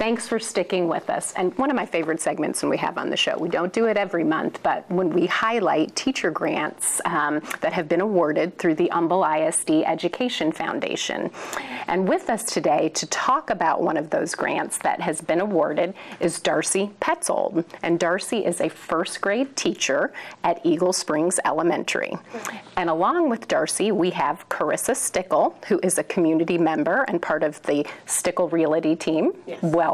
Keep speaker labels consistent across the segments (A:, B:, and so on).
A: Thanks for sticking with us. And one of my favorite segments when we have on the show, we don't do it every month, but when we highlight teacher grants that have been awarded through the Humble ISD Education Foundation. And with us today to talk about one of those grants that has been awarded is Darcy Petzold. And Darcy is a first grade teacher at Eagle Springs Elementary. And along with Darcy, we have Carissa Stickle, who is a community member and part of the Stickle Realty team. Yes. Welcome.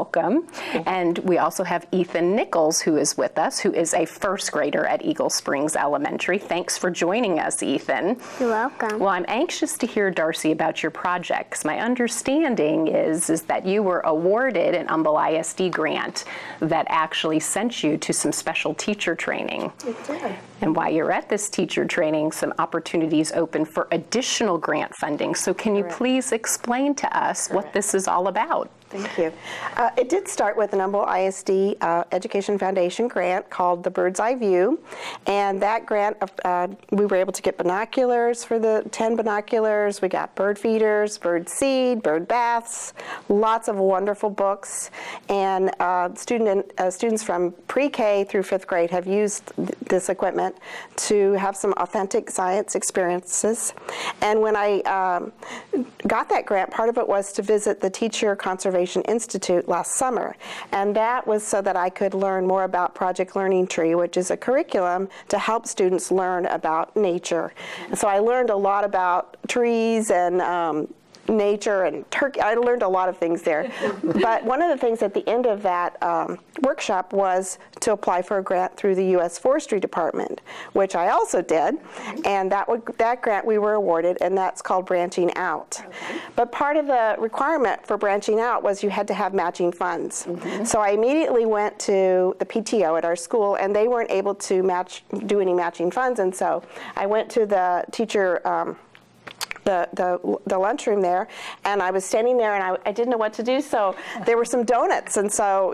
A: And we also have Ethan Nichols, who is with us, who is a first grader at Eagle Springs Elementary. Thanks for joining us, Ethan.
B: You're welcome.
A: Well, I'm anxious to hear, Darcy, about your project, because my understanding is that you were awarded an Humble ISD grant that actually sent you to some special teacher training.
B: It did.
A: And while you're at this teacher training, some opportunities open for additional grant funding. So can you please explain to us what this is all about?
C: Thank you. It did start with an Humble ISD Education Foundation grant called the Bird's Eye View. And that grant, we were able to get binoculars for the 10 binoculars. We got bird feeders, bird seed, bird baths, lots of wonderful books. And students from pre-K through 5th grade have used this equipment to have some authentic science experiences. And when I got that grant, part of it was to visit the Teacher Conservation Institute last summer, and that was so that I could learn more about Project Learning Tree, which is a curriculum to help students learn about nature. And so I learned a lot about trees and nature and turkey. I learned a lot of things there. But one of the things at the end of that workshop was to apply for a grant through the U.S. Forestry Department, which I also did. And that grant we were awarded, and that's called Branching Out. Okay. But part of the requirement for branching out was you had to have matching funds. Mm-hmm. So I immediately went to the PTO at our school, and they weren't able to do any matching funds. And so I went to the teacher the lunchroom there, and I was standing there, and I didn't know what to do, so there were some donuts, and so,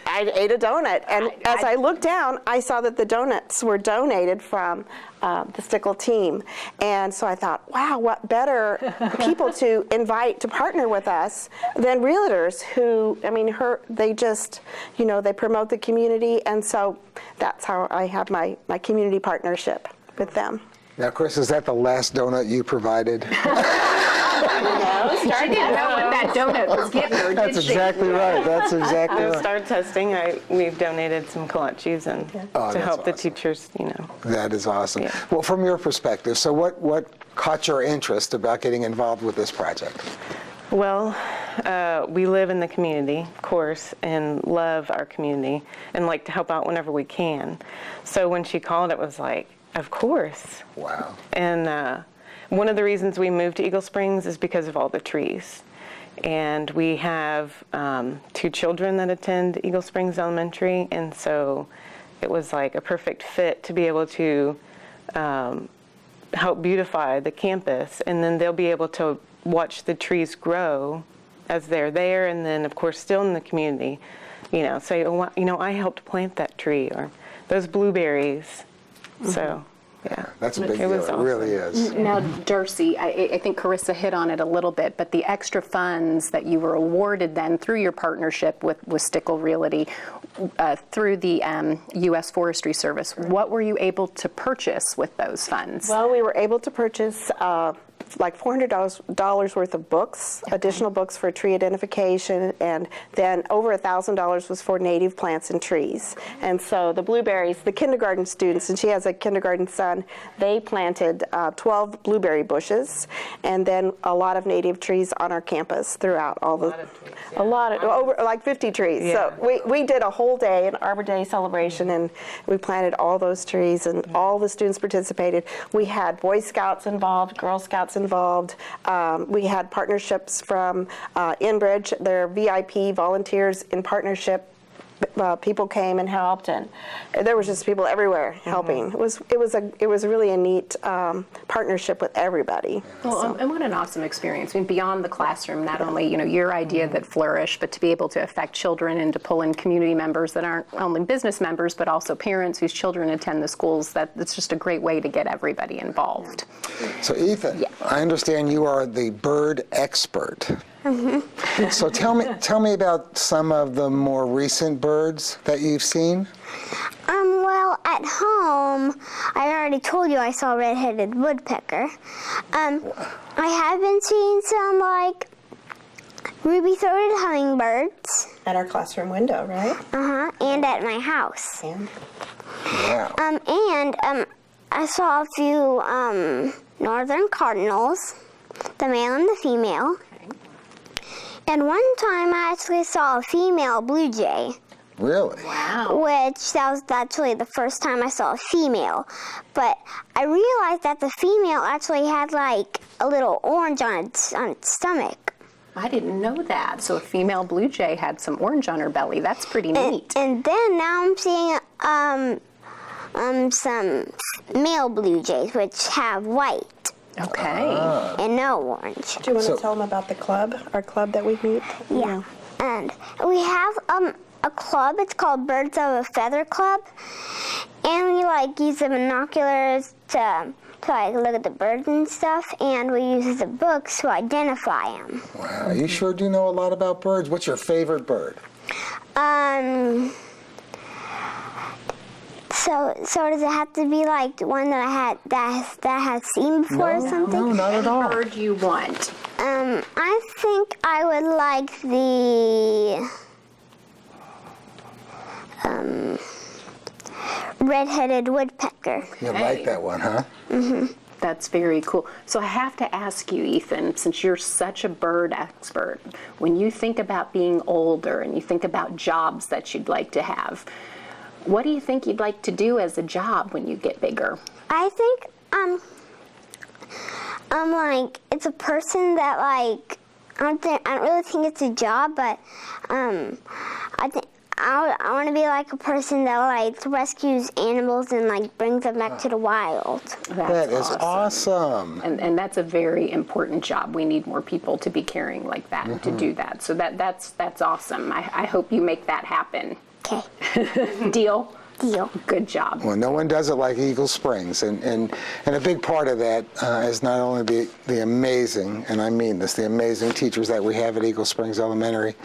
C: I ate a donut, and as I looked down, I saw that the donuts were donated from the Stickle team, and so I thought, wow, what better people to invite to partner with us than realtors who, they just, they promote the community, and so that's how I have my community partnership with them.
D: Now, Chris, is that the last donut you provided?
A: No, she didn't know what that donut was getting her,
D: That's exactly right. That's exactly right.
E: Start testing. We've donated some kolaches and to help the teachers,
D: That is awesome.
E: Yeah.
D: Well, from your perspective, so what caught your interest about getting involved with this project?
E: Well, we live in the community, of course, and love our community and like to help out whenever we can. So when she called, it was like, of course.
D: Wow.
E: And one of the reasons we moved to Eagle Springs is because of all the trees. And we have 2 children that attend Eagle Springs Elementary, and so it was like a perfect fit to be able to help beautify the campus, and then they'll be able to watch the trees grow as they're there, and then of course still in the community, say, I helped plant that tree, or those blueberries. So, yeah.
D: That's a big deal. Awesome. It really is.
A: Now, Darcy, I think Carissa hit on it a little bit, but the extra funds that you were awarded then through your partnership with Stickle Realty, through the U.S. Forestry Service, what were you able to purchase with those funds?
C: Well, we were able to purchase like $400 worth of books, additional books for tree identification, and then over $1,000 was for native plants and trees. And so the blueberries, the kindergarten students, and she has a kindergarten son, they planted 12 blueberry bushes, and then a lot of native trees on our campus throughout all the, over like 50 trees. Yeah. So we did a whole day, an Arbor Day celebration, and we planted all those trees, and all the students participated. We had Boy Scouts involved, Girl Scouts involved. We had partnerships from Enbridge, their VIP volunteers in partnership. People came and helped, and there was just people everywhere helping. Mm-hmm. It was really a neat partnership with everybody.
A: Well, and what an awesome experience! Beyond the classroom, not only your idea that flourished, but to be able to affect children and to pull in community members that aren't only business members, but also parents whose children attend the schools. That's just a great way to get everybody involved.
D: So, Ethan, I understand you are the bird expert. So tell me about some of the more recent birds that you've seen.
B: Well, at home, I already told you I saw a red-headed woodpecker. I have been seeing some, like, ruby-throated hummingbirds.
C: At our classroom window, right?
B: And at my house.
D: Yeah.
B: And I saw a few northern cardinals, the male and the female. And one time I actually saw a female blue jay.
D: Really?
A: Wow.
B: Which that was actually the first time I saw a female. But I realized that the female actually had like a little orange on its stomach.
A: I didn't know that. So a female blue jay had some orange on her belly. That's pretty neat.
B: And then now I'm seeing some male blue jays which have white
A: Okay.
B: and no orange.
C: Do you want to
D: So-
C: tell them about the club, our club that we meet?
B: Yeah. And we have a club. It's called Birds of a Feather Club, and we like use the binoculars to like look at the birds and stuff, and we use the books to identify them.
D: Wow. You sure do know a lot about birds. What's your favorite bird?
B: So does it have to be like one that I had seen before or something?
D: No, not at all.
A: Bird you want?
B: I think I would like the red-headed woodpecker.
D: You like that one, huh?
A: That's very cool. So I have to ask you, Ethan, since you're such a bird expert, when you think about being older and you think about jobs that you'd like to have, what do you think you'd like to do as a job when you get bigger?
B: I think like it's a person that like I don't really think it's a job, but I think I want to be like a person that like rescues animals and like brings them back to the wild.
D: That is awesome.
A: And that's a very important job. We need more people to be caring like that and to do that. So that's awesome. I hope you make that happen.
B: Okay.
A: Deal?
B: Deal.
A: Good job.
D: Well, no one does it like Eagle Springs, and a big part of that is not only the amazing, and I mean this, the amazing teachers that we have at Eagle Springs Elementary,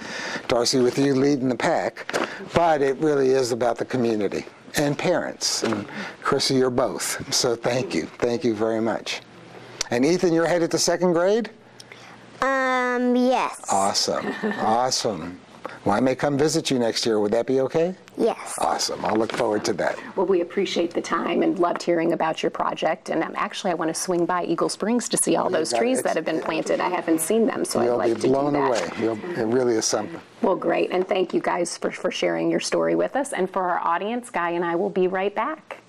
D: Darcy with you leading the pack, but it really is about the community and parents, and Carissa, you're both, so thank you very much. And Ethan, you're headed to second grade?
B: Yes.
D: Awesome, awesome. Well, I may come visit you next year, would that be okay?
B: Yes.
D: Awesome, I'll look forward to that.
A: Well, we appreciate the time and loved hearing about your project. And actually, I want to swing by Eagle Springs to see all those
D: got it.
A: trees that have been planted. I haven't seen them, so I'd
D: You'll
A: like
D: be
A: to do
D: blown
A: that.
D: away. It really is something.
A: Well, great. And thank you guys for sharing your story with us. And for our audience, Guy and I will be right back.